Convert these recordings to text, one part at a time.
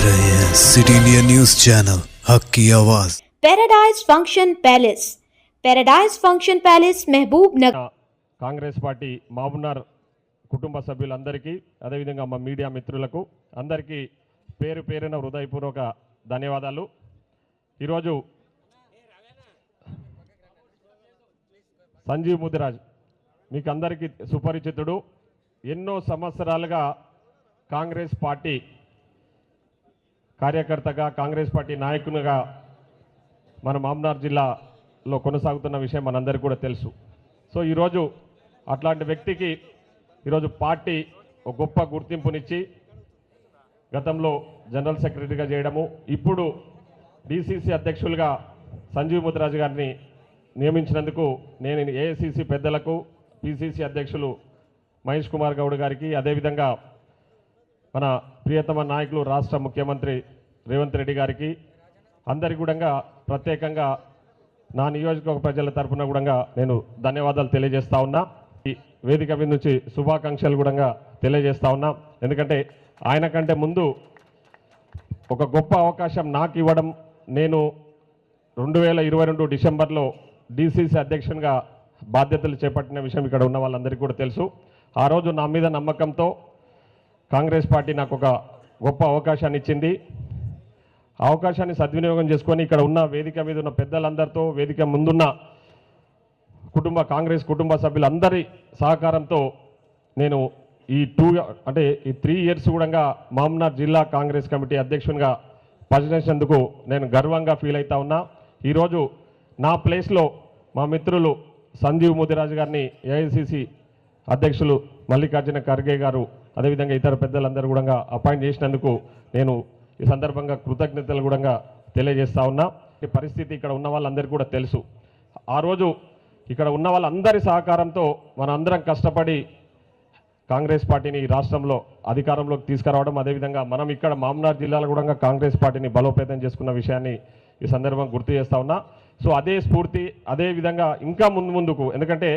रहे हैं city India news channel हक की आवाज। Paradise function palace, paradise function palace महबूब नगर। కాంగ్రెస్ పార్టీ మహబూబ్నగర్ కుటుంబ సభ్యులందరికీ అదేవిధంగా మా మీడియా మిత్రులకు అందరికీ పేరు పేరున హృదయపూర్వక ధన్యవాదాలు. ఈరోజు సంజీవ్ ముదిరాజ్ మీకు అందరికీ సుపరిచితుడు. ఎన్నో సంవత్సరాలుగా కాంగ్రెస్ పార్టీ కార్యకర్తగా కాంగ్రెస్ పార్టీ నాయకునిగా మన మహబూబ్నగర్ జిల్లాలో కొనసాగుతున్న విషయం మనందరికీ కూడా తెలుసు. సో ఈరోజు అట్లాంటి వ్యక్తికి ఈరోజు పార్టీ ఒక గొప్ప గుర్తింపునిచ్చి గతంలో జనరల్ సెక్రటరీగా చేయడము, ఇప్పుడు డిసిసి అధ్యక్షులుగా సంజీవ్ ముదిరాజ్ గారిని నియమించినందుకు నేను ఏఐసిసి పెద్దలకు, పిసిసి అధ్యక్షులు మహేష్ కుమార్ గౌడ్ గారికి, అదేవిధంగా మన ప్రియతమ నాయకులు రాష్ట్ర ముఖ్యమంత్రి రేవంత్ రెడ్డి గారికి అందరికీ కూడా ప్రత్యేకంగా నా నియోజకవర్గ ప్రజల తరఫున కూడా నేను ధన్యవాదాలు తెలియజేస్తా ఉన్నా. ఈ వేదిక మీద నుంచి శుభాకాంక్షలు కూడా తెలియజేస్తా ఉన్నా. ఎందుకంటే ఆయన కంటే ముందు ఒక గొప్ప అవకాశం నాకు ఇవ్వడం, నేను 2022 డిసెంబర్లో డిసిసి అధ్యక్షునిగా బాధ్యతలు చేపట్టిన విషయం ఇక్కడ ఉన్న వాళ్ళందరికీ కూడా తెలుసు. ఆ రోజు నా మీద నమ్మకంతో కాంగ్రెస్ పార్టీ నాకు ఒక గొప్ప అవకాశాన్ని ఇచ్చింది. ఆ అవకాశాన్ని సద్వినియోగం చేసుకొని ఇక్కడ ఉన్న వేదిక మీద ఉన్న పెద్దలందరితో, వేదిక ముందున్న కాంగ్రెస్ కుటుంబ సభ్యులందరి సహకారంతో నేను ఈ 3 ఇయర్స్ కూడా మహబూబ్నగర్ జిల్లా కాంగ్రెస్ కమిటీ అధ్యక్షునిగా పనిచేసినందుకు నేను గర్వంగా ఫీల్ అవుతా ఉన్నా. ఈరోజు నా ప్లేస్లో మా మిత్రులు సంజీవ్ ముదిరాజ్ గారిని ఏఐసిసి అధ్యక్షులు మల్లికార్జున ఖర్గే గారు, అదేవిధంగా ఇతర పెద్దలందరూ కూడా అపాయింట్ చేసినందుకు నేను ఈ సందర్భంగా కృతజ్ఞతలు కూడా తెలియజేస్తా ఉన్నా. ఈ పరిస్థితి ఇక్కడ ఉన్న వాళ్ళందరికీ కూడా తెలుసు. ఆ రోజు ఇక్కడ ఉన్న వాళ్ళందరి సహకారంతో మనందరం కష్టపడి కాంగ్రెస్ పార్టీని రాష్ట్రంలో అధికారంలోకి తీసుకురావడం, అదేవిధంగా మనం ఇక్కడ మహబూబ్నగర్ జిల్లాలో కూడా కాంగ్రెస్ పార్టీని బలోపేతం చేసుకున్న విషయాన్ని ఈ సందర్భంగా గుర్తు చేస్తా ఉన్నా. సో అదే స్ఫూర్తి, అదే విధంగా ఇంకా ముందుకు, ఎందుకంటే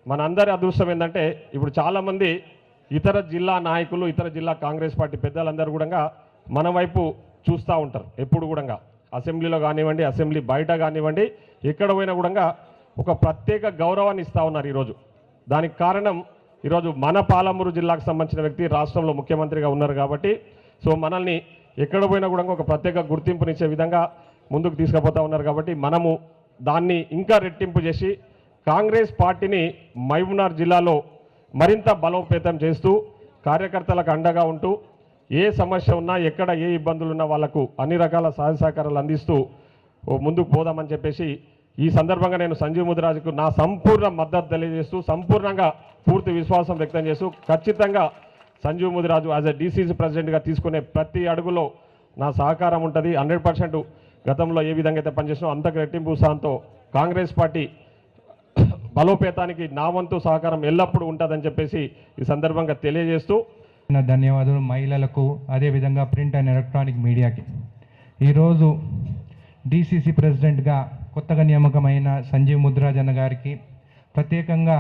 మన అందరి అదృష్టం ఏంటంటే ఇప్పుడు చాలామంది ఇతర జిల్లా నాయకులు, ఇతర జిల్లా కాంగ్రెస్ పార్టీ పెద్దలందరూ కూడా మన వైపు చూస్తూ ఉంటారు. ఎప్పుడు కూడా అసెంబ్లీలో కానివ్వండి, అసెంబ్లీ బయట కానివ్వండి, ఎక్కడ పోయినా కూడా ఒక ప్రత్యేక గౌరవాన్ని ఇస్తూ ఉన్నారు ఈరోజు. దానికి కారణం ఈరోజు మన పాలమూరు జిల్లాకు సంబంధించిన వ్యక్తి రాష్ట్రంలో ముఖ్యమంత్రిగా ఉన్నారు కాబట్టి, సో మనల్ని ఎక్కడ పోయినా కూడా ఒక ప్రత్యేక గుర్తింపునిచ్చే విధంగా ముందుకు తీసుకుపోతూ ఉన్నారు. కాబట్టి మనము దాన్ని ఇంకా రెట్టింపు చేసి కాంగ్రెస్ పార్టీని మహబూబ్నగర్ జిల్లాలో మరింత బలోపేతం చేస్తూ కార్యకర్తలకు అండగా ఉంటూ ఏ సమస్య ఉన్నా, ఎక్కడ ఏ ఇబ్బందులు ఉన్నా వాళ్లకు అన్ని రకాల సహాయ సహకారాలు అందిస్తూ ముందుకు పోదామని చెప్పేసి ఈ సందర్భంగా నేను సంజీవ్ ముదిరాజ్కు నా సంపూర్ణ మద్దతు తెలియజేస్తూ, సంపూర్ణంగా పూర్తి విశ్వాసం వ్యక్తం చేస్తూ, ఖచ్చితంగా Sanjeev Mudiraj as a DCC ప్రెసిడెంట్గా తీసుకునే ప్రతి అడుగులో నా సహకారం ఉంటుంది. 100% గతంలో ఏ విధంగా అయితే పనిచేసినో అంతకు రెట్టింపు ఉత్సాహంతో కాంగ్రెస్ పార్టీ బలోపేతానికి నా వంతు సహకారం ఎల్లప్పుడూ ఉంటుందని చెప్పేసి ఈ సందర్భంగా తెలియజేస్తూ ధన్యవాదాలు. మహిళలకు, అదేవిధంగా ప్రింట్ అండ్ ఎలక్ట్రానిక్ మీడియాకి ఈరోజు డిసిసి ప్రెసిడెంట్గా కొత్తగా నియామకమైన సంజీవ్ ముదిరాజ్ అన్న గారికి ప్రత్యేకంగా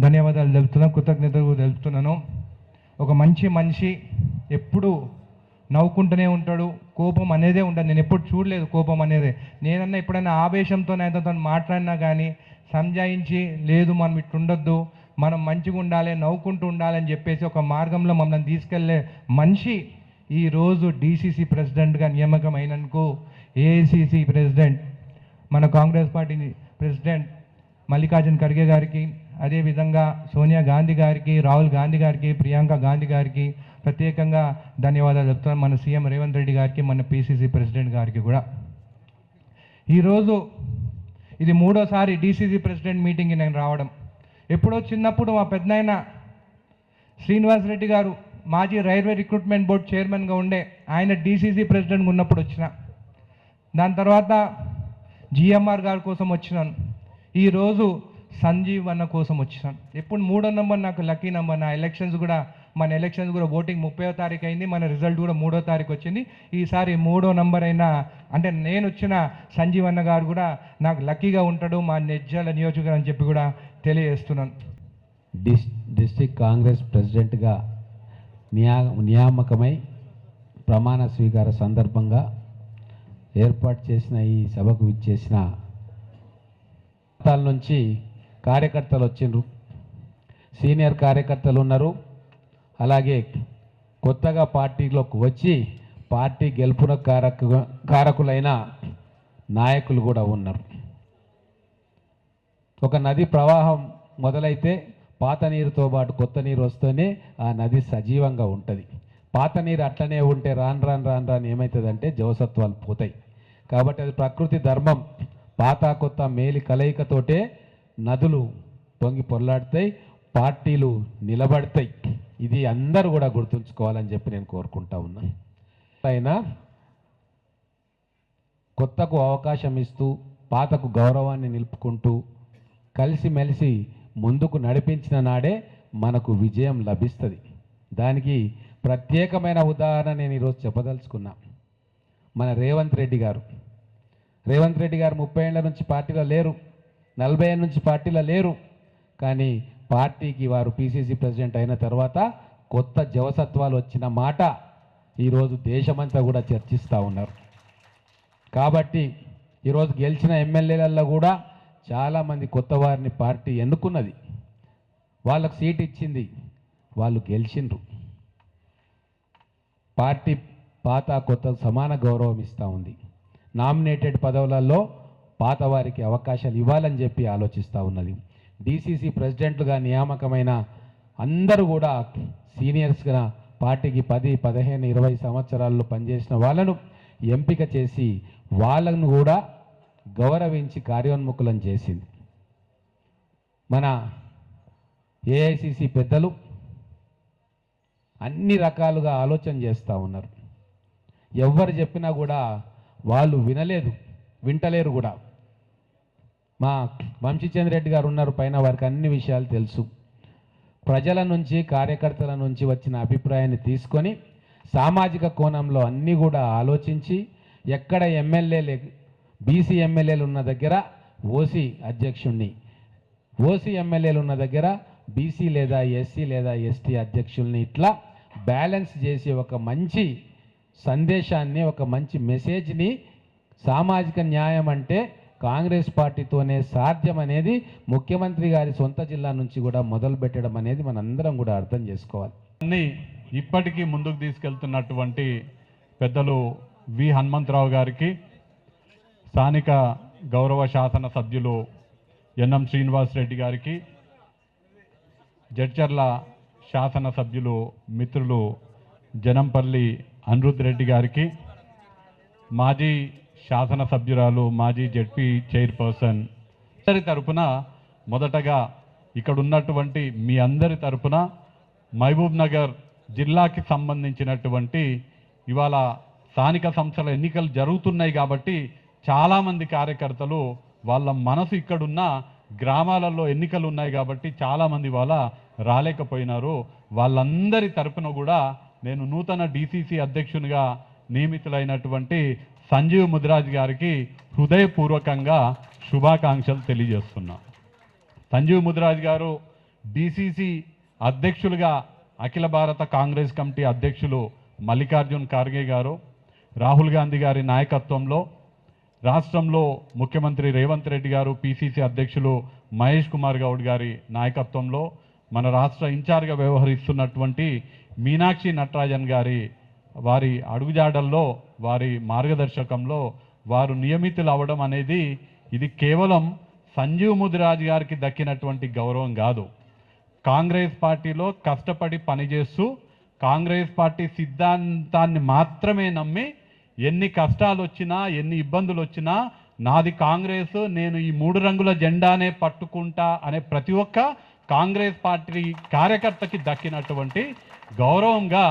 ధన్యవాదాలు తెలుపుతున్నాను, కృతజ్ఞతలు తెలుపుతున్నాను. ఒక మంచి మనిషి, ఎప్పుడు నవ్వుకుంటూనే ఉంటాడు, కోపం అనేదే ఉండదు. నేను ఎప్పుడు చూడలేదు కోపం అనేది. నేనన్నా ఎప్పుడైనా ఆవేశంతో ఆయనతో మాట్లాడినా కానీ సంజాయించి, లేదు మనం ఇట్లుండొద్దు, మనం మంచిగా ఉండాలి, నవ్వుకుంటూ ఉండాలని చెప్పేసి ఒక మార్గంలో మమ్మల్ని తీసుకెళ్లే మనిషి ఈరోజు డిసిసి ప్రెసిడెంట్గా నియామకం అయినందుకు ఏఐసిసి ప్రెసిడెంట్, మన కాంగ్రెస్ పార్టీ ప్రెసిడెంట్ మల్లికార్జున ఖర్గే గారికి, అదేవిధంగా సోనియా గాంధీ గారికి, రాహుల్ గాంధీ గారికి, ప్రియాంక గాంధీ గారికి ప్రత్యేకంగా ధన్యవాదాలు చెప్తున్నాను. మన సీఎం రేవంత్ రెడ్డి గారికి, మన పిసిసి ప్రెసిడెంట్ గారికి కూడా. ఈరోజు ఇది 3వసారి డిసిసి ప్రెసిడెంట్ మీటింగ్కి నేను రావడం. ఎప్పుడో చిన్నప్పుడు మా పెద్దనాయన శ్రీనివాస్ రెడ్డి గారు మాజీ రైల్వే రిక్రూట్మెంట్ బోర్డు చైర్మన్గా ఉండే ఆయన డిసిసి ప్రెసిడెంట్గా ఉన్నప్పుడు వచ్చిన. దాని తర్వాత జిఎంఆర్ గారి కోసం వచ్చినాను. ఈరోజు సంజీవ్ అన్న కోసం వచ్చినాను. ఎప్పుడు 3వ నెంబర్ నాకు లక్కీ నెంబర్. మన ఎలక్షన్స్ కూడా ఓటింగ్ 30వ తారీఖు అయింది, మన రిజల్ట్ కూడా 3వ తారీఖు వచ్చింది. ఈసారి 3వ నెంబర్ అయినా అంటే నేను వచ్చిన సంజీవ్ అన్న గారు కూడా నాకు లక్కీగా ఉంటాడు మా నెజ్జాల నియోజకవర్గం అని చెప్పి కూడా తెలియజేస్తున్నాను. డిస్ట్రిక్ట్ కాంగ్రెస్ ప్రెసిడెంట్గా నియామకమై ప్రమాణ స్వీకార సందర్భంగా ఏర్పాటు చేసిన ఈ సభకు విచ్చేసిన ప్రాంతాల నుంచి కార్యకర్తలు వచ్చిండ్రు. సీనియర్ కార్యకర్తలు ఉన్నారు, అలాగే కొత్తగా పార్టీలోకి వచ్చి పార్టీ గెలుపున కారకులైన నాయకులు కూడా ఉన్నారు. ఒక నది ప్రవాహం మొదలైతే పాత నీరుతో పాటు కొత్త నీరు వస్తేనే ఆ నది సజీవంగా ఉంటుంది. పాత నీరు అట్లనే ఉంటే రాను రాను రాను రాను ఏమవుతుందంటే జవసత్వాలు పోతాయి. కాబట్టి అది ప్రకృతి ధర్మం. పాత కొత్త మేలి కలయికతోటే నదులు పొంగి పొర్లాడతాయి, పార్టీలు నిలబడతాయి. ఇది అందరూ కూడా గుర్తుంచుకోవాలని చెప్పి నేను కోరుకుంటా ఉన్నా. అయినా కొత్తకు అవకాశం ఇస్తూ పాతకు గౌరవాన్ని నిలుపుకుంటూ కలిసిమెలిసి ముందుకు నడిపించిన నాడే మనకు విజయం లభిస్తుంది. దానికి ప్రత్యేకమైన ఉదాహరణ నేను ఈరోజు చెప్పదలుచుకున్నా. మన రేవంత్ రెడ్డి గారు 30 ఏళ్ల నుంచి పార్టీలో లేరు, 40 ఏళ్ళ నుంచి పార్టీలో లేరు. కానీ పార్టీకి వారు పిసిసి ప్రెసిడెంట్ అయిన తర్వాత కొత్త జవసత్వాలు వచ్చిన మాట ఈరోజు దేశమంతా కూడా చర్చిస్తూ ఉన్నారు. కాబట్టి ఈరోజు గెలిచిన ఎమ్మెల్యేలలో కూడా చాలామంది కొత్త వారిని పార్టీ ఎన్నుకున్నది, వాళ్ళకు సీట్ ఇచ్చింది, వాళ్ళు గెలిచిండ్రు. పార్టీ పాత కొత్త సమాన గౌరవం ఇస్తూ ఉంది. నామినేటెడ్ పదవులలో పాత వారికి అవకాశాలు ఇవ్వాలని చెప్పి ఆలోచిస్తూ ఉన్నది. డిసిసి ప్రెసిడెంట్లుగా నియామకమైన అందరూ కూడా సీనియర్స్గా పార్టీకి 10, 15, 20 సంవత్సరాల్లో పనిచేసిన వాళ్ళను ఎంపిక చేసి వాళ్ళను కూడా గౌరవించి కార్యోన్ముఖులను చేసింది. మన ఏఐసిసి పెద్దలు అన్ని రకాలుగా ఆలోచన చేస్తూ ఉన్నారు. ఎవరు చెప్పినా కూడా వాళ్ళు వింటలేరు కూడా. మా వంశీచంద్ర రెడ్డి గారు ఉన్నారు పైన, వారికి అన్ని విషయాలు తెలుసు. ప్రజల నుంచి కార్యకర్తల నుంచి వచ్చిన అభిప్రాయాన్ని తీసుకొని సామాజిక కోణంలో అన్నీ కూడా ఆలోచించి ఎక్కడ బీసీ ఎమ్మెల్యేలు ఉన్న దగ్గర ఓసీ అధ్యక్షుణ్ణి, ఓసీ ఎమ్మెల్యేలు ఉన్న దగ్గర బీసీ లేదా ఎస్సీ లేదా ఎస్టీ అధ్యక్షుల్ని ఇట్లా బ్యాలెన్స్ చేసి ఒక మంచి సందేశాన్ని, ఒక మంచి మెసేజ్ని, సామాజిక న్యాయం అంటే కాంగ్రెస్ పార్టీతోనే సాధ్యం అనేది ముఖ్యమంత్రి గారి సొంత జిల్లా నుంచి కూడా మొదలు పెట్టడం అనేది మనందరం కూడా అర్థం చేసుకోవాలి. అన్ని ఇప్పటికీ ముందుకు తీసుకెళ్తున్నటువంటి పెద్దలు వి హనుమంతరావు గారికి, స్థానిక గౌరవ శాసన సభ్యులు ఎన్ఎం శ్రీనివాస్ రెడ్డి గారికి, జడ్చర్ల శాసన సభ్యులు మిత్రులు జనంపల్లి అనిరుద్ రెడ్డి గారికి, మాజీ శాసన సభ్యురాలు మాజీ జెడ్పీ చైర్పర్సన్ అందరి తరపున మొదటగా ఇక్కడ ఉన్నటువంటి మీ అందరి తరపున మహబూబ్ నగర్ జిల్లాకి సంబంధించినటువంటి ఇవాళ స్థానిక సంస్థల ఎన్నికలు జరుగుతున్నాయి కాబట్టి చాలామంది కార్యకర్తలు వాళ్ళ మనసు ఇక్కడున్న గ్రామాలలో ఎన్నికలు ఉన్నాయి కాబట్టి చాలామంది వాళ్ళ రాలేకపోయినారు. వాళ్ళందరి తరపున కూడా నేను నూతన డిసిసి అధ్యక్షునిగా నియమితులైనటువంటి సంజీవ్ ముదిరాజ్ గారికి హృదయపూర్వకంగా శుభాకాంక్షలు తెలియజేస్తున్నా. సంజీవ్ ముదిరాజ్ గారు డిసిసి అధ్యక్షులుగా అఖిల భారత కాంగ్రెస్ కమిటీ అధ్యక్షులు మల్లికార్జున్ ఖార్గే గారు, రాహుల్ గాంధీ గారి నాయకత్వంలో రాష్ట్రంలో ముఖ్యమంత్రి రేవంత్ రెడ్డి గారు, పిసిసి అధ్యక్షులు మహేష్ కుమార్ గౌడ్ గారి నాయకత్వంలో మన రాష్ట్ర ఇన్ఛార్జ్గా వ్యవహరిస్తున్నటువంటి మీనాక్షి నటరాజన్ గారి వారి అడుగుజాడల్లో వారి మార్గదర్శకంలో వారు నియమితులు అవ్వడం అనేది ఇది కేవలం సంజీవ్ ముదిరాజ్ గారికి దక్కినటువంటి గౌరవం కాదు. కాంగ్రెస్ పార్టీలో కష్టపడి పనిచేస్తూ కాంగ్రెస్ పార్టీ సిద్ధాంతాన్ని మాత్రమే నమ్మి ఎన్ని కష్టాలు వచ్చినా ఎన్ని ఇబ్బందులు వచ్చినా నాది కాంగ్రెస్, నేను ఈ 3 రంగుల జెండానే పట్టుకుంటా అనే ప్రతి ఒక్క కాంగ్రెస్ పార్టీ కార్యకర్తకి దక్కినటువంటి గౌరవంగా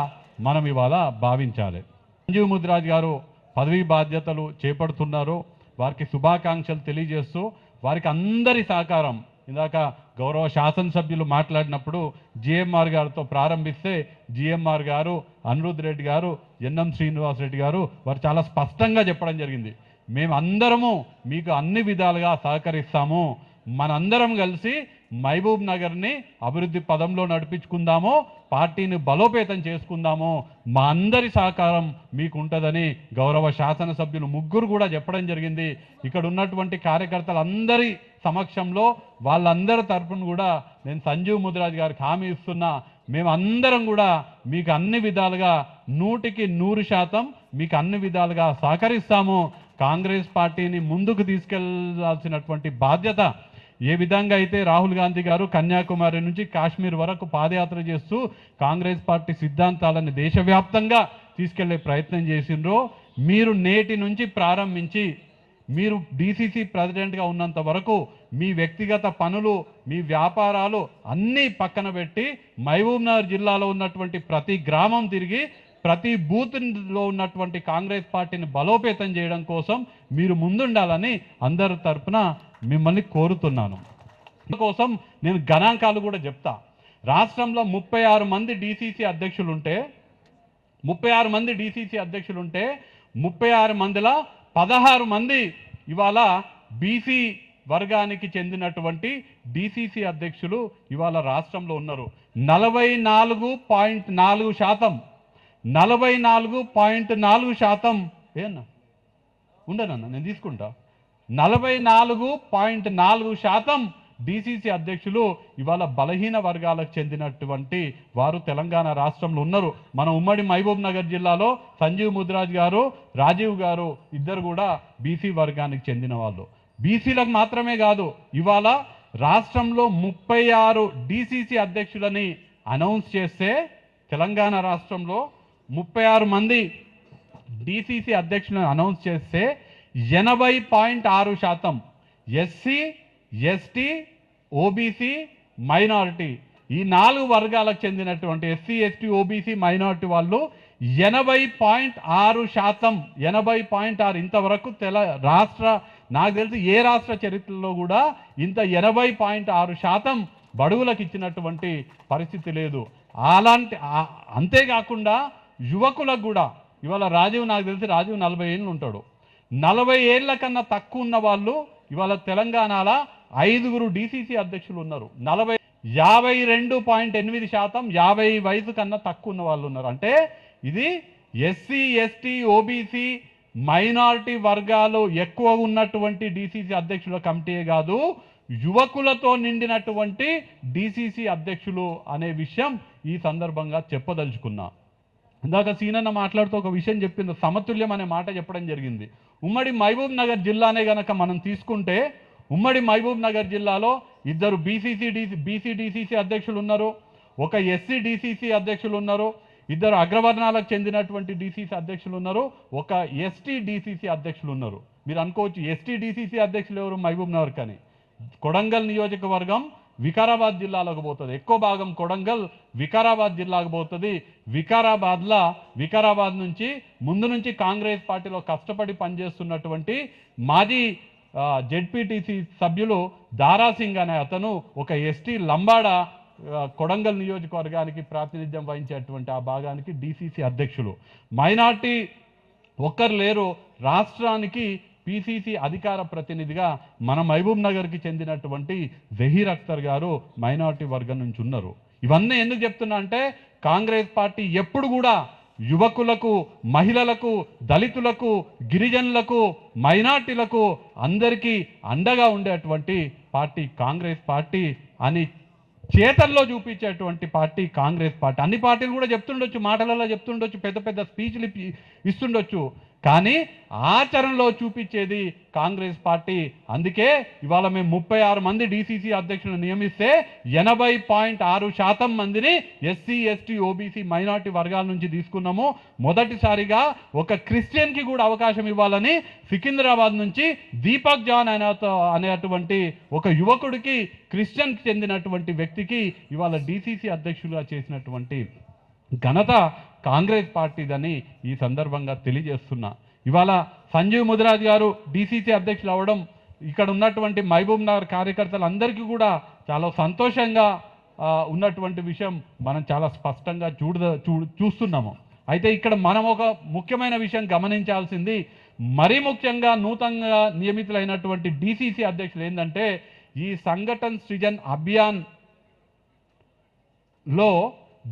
మనం ఇవాళ భావించాలి. సంజీవ్ ముదిరాజ్ గారు పదవీ బాధ్యతలు చేపడుతున్నారు, వారికి శుభాకాంక్షలు తెలియజేస్తూ వారికి అందరి సహకారం, ఇందాక గౌరవ శాసనసభ్యులు మాట్లాడినప్పుడు జిఎంఆర్ గారితో ప్రారంభిస్తే జిఎంఆర్ గారు, అనిరుద్ రెడ్డి గారు, ఎన్ఎం శ్రీనివాస్ రెడ్డి గారు వారు చాలా స్పష్టంగా చెప్పడం జరిగింది. మేమందరము మీకు అన్ని విధాలుగా సహకరిస్తాము, మనందరం కలిసి మహబూబ్ నగర్ని అభివృద్ధి పదంలో నడిపించుకుందాము, పార్టీని బలోపేతం చేసుకుందాము, మా అందరి సహకారం మీకు ఉంటుందని గౌరవ శాసనసభ్యులు ముగ్గురు కూడా చెప్పడం జరిగింది. ఇక్కడ ఉన్నటువంటి కార్యకర్తలందరి సమక్షంలో వాళ్ళందరి తరపున కూడా నేను సంజీవ్ ముదిరాజ్ గారికి హామీ ఇస్తున్నా, మేమందరం కూడా మీకు అన్ని విధాలుగా 100% మీకు అన్ని విధాలుగా సహకరిస్తాము. కాంగ్రెస్ పార్టీని ముందుకు తీసుకెళ్లాల్సినటువంటి బాధ్యత ఏ విధంగా అయితే రాహుల్ గాంధీ గారు కన్యాకుమారి నుంచి కాశ్మీర్ వరకు పాదయాత్ర చేస్తూ కాంగ్రెస్ పార్టీ సిద్ధాంతాలను దేశవ్యాప్తంగా తీసుకెళ్లే ప్రయత్నం చేసిండ్రో, మీరు నేటి నుంచి ప్రారంభించి మీరు డీసీసీ ప్రెసిడెంట్గా ఉన్నంత వరకు మీ వ్యక్తిగత పనులు, మీ వ్యాపారాలు అన్నీ పక్కన పెట్టి మహబూబ్నగర్ జిల్లాలో ఉన్నటువంటి ప్రతి గ్రామం తిరిగి ప్రతి బూత్లో ఉన్నటువంటి కాంగ్రెస్ పార్టీని బలోపేతం చేయడం కోసం మీరు ముందుండాలని అందరి తరపున మిమ్మల్ని కోరుతున్నాను. కోసం నేను గణాంకాలు కూడా చెప్తా. రాష్ట్రంలో 36 మంది డీసీసీ అధ్యక్షులుంటే 36 మందిలో 16 మంది ఇవాళ బీసీ వర్గానికి చెందినటువంటి డీసీసీ అధ్యక్షులు ఇవాళ రాష్ట్రంలో ఉన్నారు. 44.4% ఏనా ఉండనన్నా నేను తీసుకుంటా. 44.4% డీసీసీ అధ్యక్షులు ఇవాళ బలహీన వర్గాలకు చెందినటువంటి వారు తెలంగాణ రాష్ట్రంలో ఉన్నారు. మన ఉమ్మడి మహబూబ్ నగర్ జిల్లాలో సంజీవ్ ముదిరాజ్ గారు, రాజీవ్ గారు ఇద్దరు కూడా బీసీ వర్గానికి చెందిన వాళ్ళు. బీసీలకు మాత్రమే కాదు, ఇవాళ రాష్ట్రంలో 36 డీసీసీ అధ్యక్షులని అనౌన్స్ చేస్తే తెలంగాణ రాష్ట్రంలో 36 మంది డీసీసీ అధ్యక్షులను అనౌన్స్ చేస్తే 80.6% ఎస్సీ, ఎస్టీ, ఓబీసీ, మైనారిటీ ఈ 4 వర్గాలకు చెందినటువంటి ఎస్సీ, ఎస్టీ, ఓబీసీ, మైనారిటీ వాళ్ళు 80.6%, 80.6 ఇంతవరకు నాకు తెలిసి ఏ రాష్ట్ర చరిత్రలో కూడా ఇంత 80.6% బడుగులకు ఇచ్చినటువంటి పరిస్థితి లేదు. అంతేకాకుండా యువకులకు కూడా ఇవాళ నాకు తెలిసి రాజీవ్ 40 ఏళ్ళు ఉంటాడు. 40 ఏళ్ల కన్నా తక్కువ ఉన్న వాళ్ళు ఇవాళ తెలంగాణలో 5 డీసీసీ అధ్యక్షులు ఉన్నారు. 52.8% 50 వయసు కన్నా తక్కువ ఉన్న వాళ్ళు ఉన్నారు. అంటే ఇది ఎస్సీ, ఎస్టీ, ఓబీసీ, మైనారిటీ వర్గాలు ఎక్కువ ఉన్నటువంటి డీసీసీ అధ్యక్షుల కమిటీయే కాదు, యువకులతో నిండినటువంటి డీసీసీ అధ్యక్షులు అనే విషయం ఈ సందర్భంగా చెప్పదలుచుకున్నా. ఇందాక సీనన్న మాట్లాడుతూ ఒక విషయం చెప్పింది, సమతుల్యం అనే మాట చెప్పడం జరిగింది. ఉమ్మడి మహబూబ్ నగర్ జిల్లానే గనక మనం తీసుకుంటే ఉమ్మడి మహబూబ్ నగర్ జిల్లాలో 2 బీసీ డీసీసీ అధ్యక్షులు ఉన్నారు, ఒక ఎస్సీ డీసీసీ అధ్యక్షులు ఉన్నారు, 2 అగ్రవర్ణాలకు చెందినటువంటి డీసీసీ అధ్యక్షులు ఉన్నారు, ఒక ఎస్టీ డీసీసీ అధ్యక్షులు ఉన్నారు. మీరు అనుకోవచ్చు ఎస్టీ డీసీసీ అధ్యక్షులు ఎవరు మహబూబ్ నగర్ కానీ, కొడంగల్ నియోజకవర్గం వికారాబాద్ జిల్లాలోకి పోతుంది. ఎక్కువ భాగం కొడంగల్ వికారాబాద్ జిల్లాకు పోతుంది. వికారాబాద్ నుంచి ముందు నుంచి కాంగ్రెస్ పార్టీలో కష్టపడి పనిచేస్తున్నటువంటి మాజీ జెడ్పీటీసీ సభ్యులు దారాసింగ్ అనే అతను ఒక ఎస్టీ లంబాడ కొడంగల్ నియోజకవర్గానికి ప్రాతినిధ్యం వహించేటువంటి ఆ భాగానికి డీసీసీ అధ్యక్షులు. మైనార్టీ ఒక్కరు లేరు. రాష్ట్రానికి పీసీసీ అధికార ప్రతినిధిగా మన మహబూబ్ నగర్కి చెందినటువంటి జహీర్ అఖ్తర్ గారు మైనార్టీ వర్గం నుంచి ఉన్నారు. ఇవన్నీ ఎందుకు చెప్తున్నా అంటే కాంగ్రెస్ పార్టీ ఎప్పుడు కూడా యువకులకు, మహిళలకు, దళితులకు, గిరిజనులకు, మైనార్టీలకు అందరికీ అండగా ఉండేటువంటి పార్టీ కాంగ్రెస్ పార్టీ అని చేతల్లో చూపించేటువంటి పార్టీ కాంగ్రెస్ పార్టీ. అన్ని పార్టీలు కూడా చెప్తుండొచ్చు, మాటలలో చెప్తుండొచ్చు, పెద్ద పెద్ద స్పీచ్లు ఇస్తుండొచ్చు, కానీ ఆచరణలో చూపించేది కాంగ్రెస్ పార్టీ. అందుకే ఇవాళ మేము 36 మంది డీసీసీ అధ్యక్షులను నియమిస్తే 80.6% మందిని ఎస్సీ, ఎస్టీ, ఓబీసీ, మైనార్టీ వర్గాల నుంచి తీసుకున్నాము. మొదటిసారిగా ఒక క్రిస్టియన్కి కూడా అవకాశం ఇవ్వాలని సికింద్రాబాద్ నుంచి దీపక్ జాన్ అనేటువంటి ఒక యువకుడికి, క్రిస్టియన్కి చెందినటువంటి వ్యక్తికి ఇవాళ డీసీసీ అధ్యక్షులుగా చేసినటువంటి ఘనత కాంగ్రెస్ పార్టీదని ఈ సందర్భంగా తెలియజేస్తున్నా. ఇవాళ సంజీవ్ ముదిరాజ్ గారు డీసీసీ అధ్యక్షులు అవ్వడం ఇక్కడ ఉన్నటువంటి మహబూబ్ నగర్ కార్యకర్తలందరికీ కూడా చాలా సంతోషంగా ఉన్నటువంటి విషయం మనం చాలా స్పష్టంగా చూస్తున్నాము. అయితే ఇక్కడ మనం ఒక ముఖ్యమైన విషయం గమనించాల్సింది, మరీ ముఖ్యంగా నూతనంగా నియమితులైనటువంటి డీసీసీ అధ్యక్షులు ఏంటంటే ఈ సంఘటన్ సృజన్ అభియాన్ లో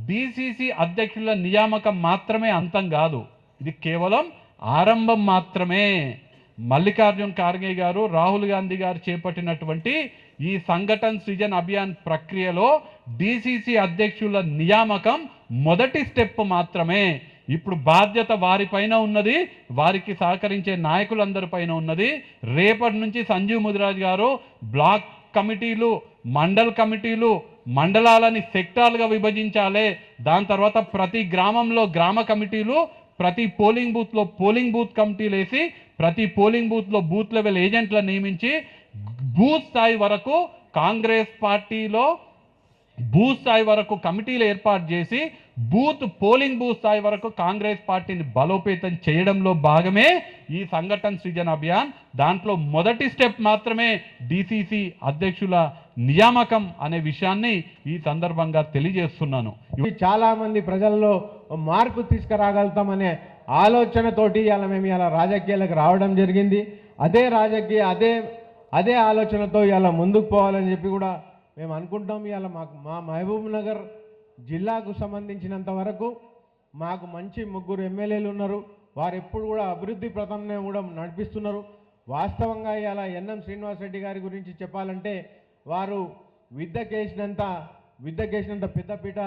డిసిసి అధ్యక్షుల నియామకం మాత్రమే అంతం కాదు, ఇది కేవలం ఆరంభం మాత్రమే. మల్లికార్జున్ ఖార్గే గారు, రాహుల్ గాంధీ గారు చేపట్టినటువంటి ఈ సంఘటన్ సృజన్ అభియాన్ ప్రక్రియలో డిసిసి అధ్యక్షుల నియామకం మొదటి స్టెప్ మాత్రమే. ఇప్పుడు బాధ్యత వారిపైన ఉన్నది, వారికి సహకరించే నాయకులందరిపైన ఉన్నది. రేపటి నుంచి సంజీవ్ ముదిరాజ్ గారు బ్లాక్ కమిటీలు, మండల్ కమిటీలు, మండలాలని సెక్టార్లుగా విభజించాలి. దాని తర్వాత ప్రతి గ్రామంలో గ్రామ కమిటీలు, ప్రతి పోలింగ్ బూత్లో పోలింగ్ బూత్ కమిటీలు వేసి ప్రతి పోలింగ్ బూత్లో బూత్ లెవెల్ ఏజెంట్లను నియమించి బూత్ స్థాయి వరకు కాంగ్రెస్ పార్టీలో బూత్ స్థాయి వరకు కమిటీలు ఏర్పాటు చేసి పోలింగ్ బూత్ స్థాయి వరకు కాంగ్రెస్ పార్టీని బలోపేతం చేయడంలో భాగమే ఈ సంఘటన్ సృజన్ అభియాన్. దాంట్లో మొదటి స్టెప్ మాత్రమే డిసిసి అధ్యక్షుల నియామకం అనే విషయాన్ని ఈ సందర్భంగా తెలియజేస్తున్నాను. చాలా మంది ప్రజల్లో మార్పు తీసుకురాగలుగుతామనే ఆలోచనతోటి ఇలా మేము ఇలా రాజకీయాలకు రావడం జరిగింది. అదే ఆలోచనతో ఇలా ముందుకు పోవాలని చెప్పి కూడా మేము అనుకుంటాం. ఇలా మా మహబూబ్ నగర్ జిల్లాకు సంబంధించినంత వరకు మాకు మంచి 3 ఎమ్మెల్యేలు ఉన్నారు. వారు ఎప్పుడు కూడా అభివృద్ధి ప్రథమనే కూడా నడిపిస్తున్నారు. వాస్తవంగా ఇలా ఎన్ఎం శ్రీనివాసరెడ్డి గారి గురించి చెప్పాలంటే వారు విద్యకేసినంత పెద్దపీట,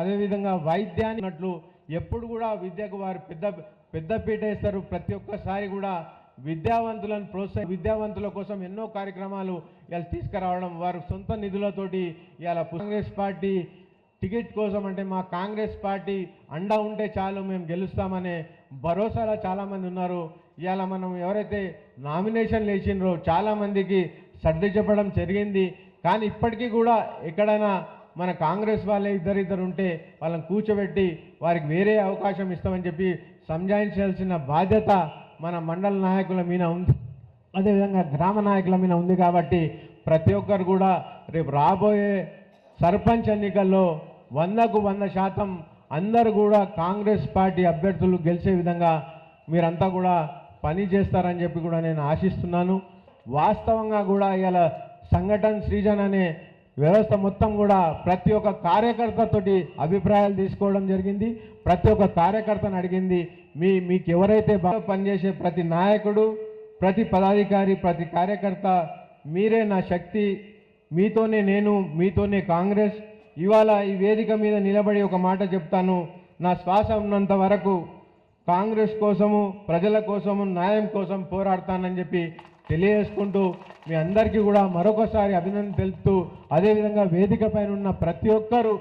అదేవిధంగా వైద్యాన్ని అన్నట్లు ఎప్పుడు కూడా విద్యకు వారు పెద్దపీట వేస్తారు. ప్రతి ఒక్కసారి కూడా విద్యావంతుల కోసం ఎన్నో కార్యక్రమాలు ఇలా తీసుకురావడం, వారు సొంత నిధులతోటి ఇలా కాంగ్రెస్ పార్టీ టికెట్ కోసం అంటే మా కాంగ్రెస్ పార్టీ అండా ఉంటే చాలు మేము గెలుస్తామనే భరోసాలో చాలామంది ఉన్నారు. ఇవాళ మనం ఎవరైతే నామినేషన్లు వేసినారో చాలామందికి సర్ది చెప్పడం జరిగింది. కానీ ఇప్పటికీ కూడా ఎక్కడైనా మన కాంగ్రెస్ వాళ్ళే ఇద్దరు ఉంటే వాళ్ళని కూర్చోబెట్టి వారికి వేరే అవకాశం ఇస్తామని చెప్పి సంజాయించాల్సిన బాధ్యత మన మండల నాయకుల మీద ఉంది, అదేవిధంగా గ్రామ నాయకుల మీద ఉంది. కాబట్టి ప్రతి ఒక్కరు కూడా రేపు రాబోయే సర్పంచ్ ఎన్నికల్లో 100కు 100% అందరూ కూడా కాంగ్రెస్ పార్టీ అభ్యర్థులు గెలిచే విధంగా మీరంతా కూడా పని చేస్తారని చెప్పి కూడా నేను ఆశిస్తున్నాను. వాస్తవంగా కూడా ఇలా సంఘటన్ సృజన్ అనే వ్యవస్థ మొత్తం కూడా ప్రతి ఒక్క కార్యకర్తతోటి అభిప్రాయాలు తీసుకోవడం జరిగింది. ప్రతి ఒక్క కార్యకర్తను అడిగింది. మీకు ఎవరైతే బాగా పనిచేసే ప్రతి నాయకుడు, ప్రతి పదాధికారి, ప్రతి కార్యకర్త మీరే నా శక్తి, మీతోనే నేను, మీతోనే కాంగ్రెస్. ఇవాళ ఈ వేదిక మీద నిలబడి ఒక మాట చెప్తాను, నా శ్వాస ఉన్నంత వరకు కాంగ్రెస్ కోసము, ప్రజల కోసము, న్యాయం కోసం పోరాడతానని చెప్పి తెలియజేసుకుంటూ మీ అందరికీ కూడా మరొకసారి అభినందన తెలుపుతూ, అదేవిధంగా వేదిక పైన ఉన్న ప్రతి ఒక్కరూ